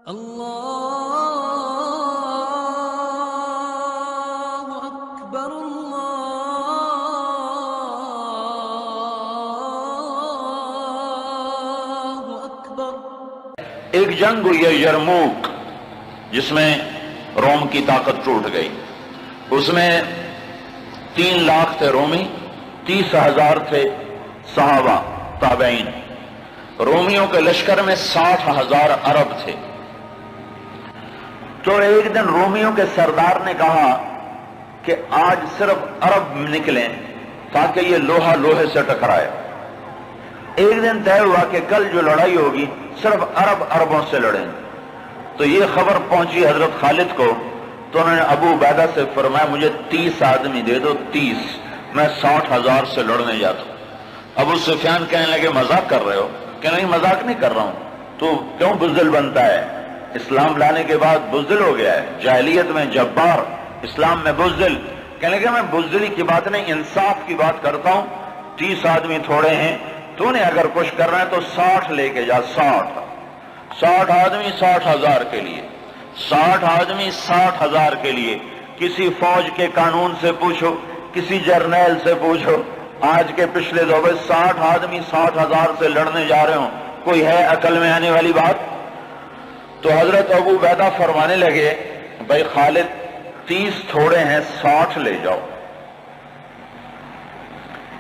اللہ اکبر اللہ اکبر۔ ایک جنگ ہوئی ہے یرموک، جس میں روم کی طاقت ٹوٹ گئی۔ اس میں 3 لاکھ تھے رومی، 30,000 تھے صحابہ تابعین۔ رومیوں کے لشکر میں 60,000 عرب تھے۔ تو ایک دن رومیوں کے سردار نے کہا کہ آج صرف عرب نکلیں تاکہ یہ لوہا لوہے سے ٹکرائے۔ ایک دن طے ہوا کہ کل جو لڑائی ہوگی صرف عربوں سے لڑیں۔ تو یہ خبر پہنچی حضرت خالد کو، تو انہوں نے ابو عبیدہ سے فرمایا مجھے 30 آدمی دے دو، 30، میں 60,000 سے لڑنے جاتا ہوں۔ ابو سفیان کہنے لگے مذاق کر رہے ہو؟ کہ نہیں مذاق نہیں کر رہا ہوں، تو کیوں بزدل بنتا ہے؟ اسلام لانے کے بعد بزدل ہو گیا ہے، جاہلیت میں جبار، اسلام میں بزدل۔ کہنے لگے میں بزدلی کی بات نہیں، انصاف کی بات کرتا ہوں۔ 30 آدمی تھوڑے ہیں، تو نے اگر کچھ کرنا ہے تو 60 لے کے جا، 60 آدمی 60,000 کے لیے، 60 آدمی 60,000 کے لیے۔ کسی فوج کے قانون سے پوچھو، کسی جرنیل سے پوچھو، آج کے پچھلے دور میں 60 آدمی 60,000 سے لڑنے جا رہے ہوں، کوئی ہے عقل میں آنے والی بات؟ تو حضرت ابو عبیدہ فرمانے لگے بھائی خالد 30 تھوڑے ہیں، 60 لے جاؤ۔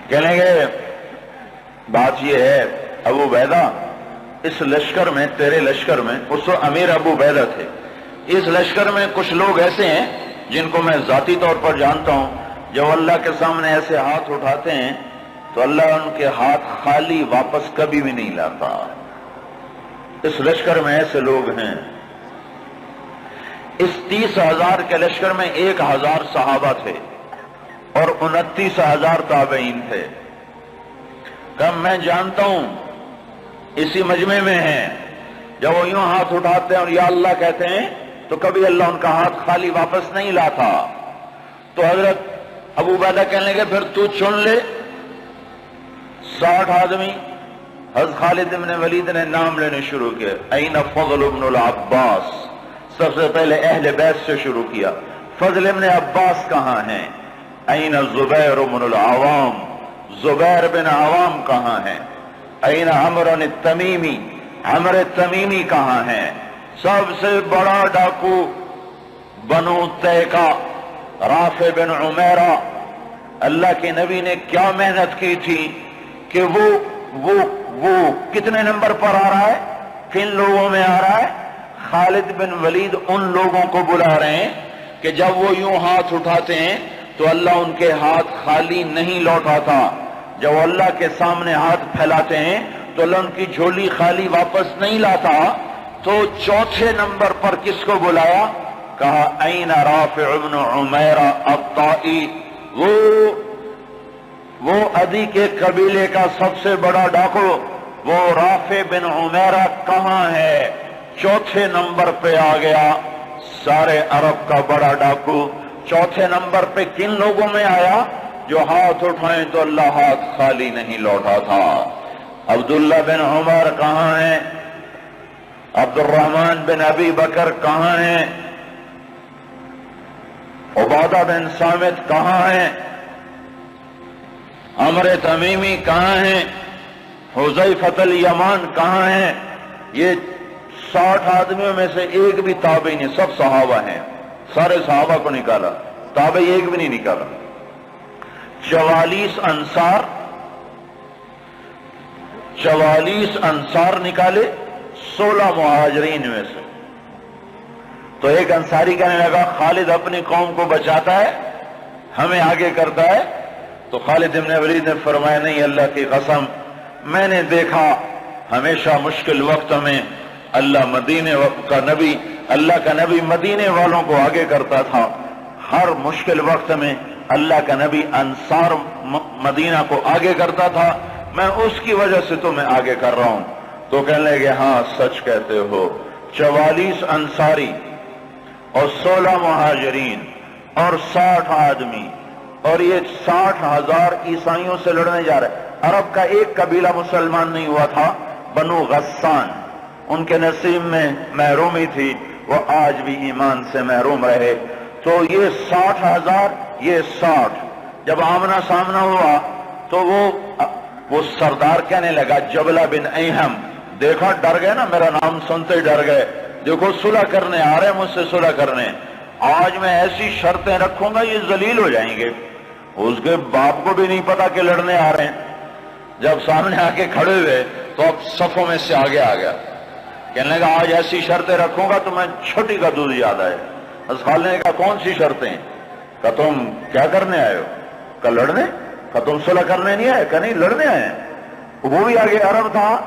کہنے لگے بات یہ ہے ابو عبیدہ، اس لشکر میں، تیرے لشکر میں، اس وقت امیر ابو عبیدہ تھے، اس لشکر میں کچھ لوگ ایسے ہیں جن کو میں ذاتی طور پر جانتا ہوں، جب اللہ کے سامنے ایسے ہاتھ اٹھاتے ہیں تو اللہ ان کے ہاتھ خالی واپس کبھی بھی نہیں لاتا۔ اس لشکر میں ایسے لوگ ہیں۔ اس 30,000 کے لشکر میں 1,000 صحابہ تھے اور 29,000 تابعین تھے۔ کہ میں جانتا ہوں اسی مجمع میں ہیں، جب وہ یوں ہاتھ اٹھاتے ہیں اور یا اللہ کہتے ہیں تو کبھی اللہ ان کا ہاتھ خالی واپس نہیں لاتا۔ تو حضرت ابو عبیدہ کہنے لگے پھر تو چن لے 60 آدمی۔ حضرت خالد بن ولید نے نام لینے شروع کیا، این فضل بن العباس، سب سے پہلے اہل بیت سے شروع کیا، فضل بن عباس کہاں ہیں؟ این زبیر بن العوام، زبیر بن عوام کہاں ہیں؟ این عمر التمیمی، عمر التمیمی کہاں ہیں؟ سب سے بڑا ڈاکو بنو طے کا رافع بن عمیرہ، اللہ کے نبی نے کیا محنت کی تھی کہ وہ کتنے نمبر پر آ رہا ہے، کن لوگوں میں آ رہا ہے؟ خالد بن ولید ان لوگوں کو بلا رہے ہیں کہ جب وہ یوں ہاتھ اٹھاتے ہیں تو اللہ ان کے ہاتھ خالی نہیں لوٹاتا، جب وہ اللہ کے سامنے ہاتھ پھیلاتے ہیں تو اللہ ان کی جھولی خالی واپس نہیں لاتا۔ تو چوتھے نمبر پر کس کو بلایا؟ کہا این رافع بن عمیرہ الطائی، وہ عدی کے قبیلے کا سب سے بڑا ڈاکو، وہ رافع بن عمیرہ کہاں ہے؟ چوتھے نمبر پہ آ گیا، سارے عرب کا بڑا ڈاکو۔ چوتھے نمبر پہ کن لوگوں میں آیا؟ جو ہاتھ اٹھائیں تو اللہ ہاتھ خالی نہیں لوٹا تھا۔ عبداللہ بن عمر کہاں ہیں؟ عبد الرحمن بن ابی بکر کہاں ہیں؟ عبادہ بن صامت کہاں ہیں؟ عمر تمیمی کہاں ہیں؟ حذیفہ الیمان کہاں ہیں؟ یہ 60 آدمیوں میں سے ایک بھی تابعی نہیں، سب صحابہ ہیں، سارے صحابہ کو نکالا، تابعی ایک بھی نہیں نکالا۔ 44 انصار نکالے 16 مہاجرین میں سے۔ تو ایک انصاری کہنے لگا خالد اپنی قوم کو بچاتا ہے، ہمیں آگے کرتا ہے۔ تو خالد بن ولید نے فرمایا نہیں، اللہ کی قسم میں نے دیکھا ہمیشہ مشکل وقت میں اللہ کا نبی مدینے والوں کو آگے کرتا تھا، ہر مشکل وقت میں اللہ کا نبی انصار مدینہ کو آگے کرتا تھا، میں اس کی وجہ سے تمہیں آگے کر رہا ہوں۔ تو کہنے لگے ہاں سچ کہتے ہو۔ 44 انصاری اور 16 مہاجرین اور 60 آدمی، اور یہ 60,000 عیسائیوں سے لڑنے جا رہے۔ عرب کا ایک قبیلہ مسلمان نہیں ہوا تھا، بنو غسان، ان کے نصیب میں محرومی تھی، وہ آج بھی ایمان سے محروم رہے۔ تو یہ 60,000، یہ 60، جب آمنا سامنا ہوا تو وہ سردار کہنے لگا جبلہ بن ایہم، دیکھا ڈر گئے نا، میرا نام سنتے ہی ڈر گئے، دیکھو صلح کرنے آ رہے ہیں مجھ سے صلح کرنے، آج میں ایسی شرطیں رکھوں گا یہ ذلیل ہو جائیں گے۔ اس کے باپ کو بھی نہیں پتا کہ لڑنے آ رہے ہیں، جب سامنے آ کے کھڑے ہوئے تو اب صفوں میں سے آگے آ گیا، کہنے لگا آج ایسی شرطیں رکھوں گا تو میں چھوٹی کا دودھ یاد آئے۔ خالد نے کہا کون سی شرطیں؟ کہ تم کیا کرنے آئے ہو؟ کہ لڑنے؟ کہ تم صلح کرنے نہیں آئے؟ کہ نہیں لڑنے آئے ہیں۔ وہ بھی آگے عرب تھا،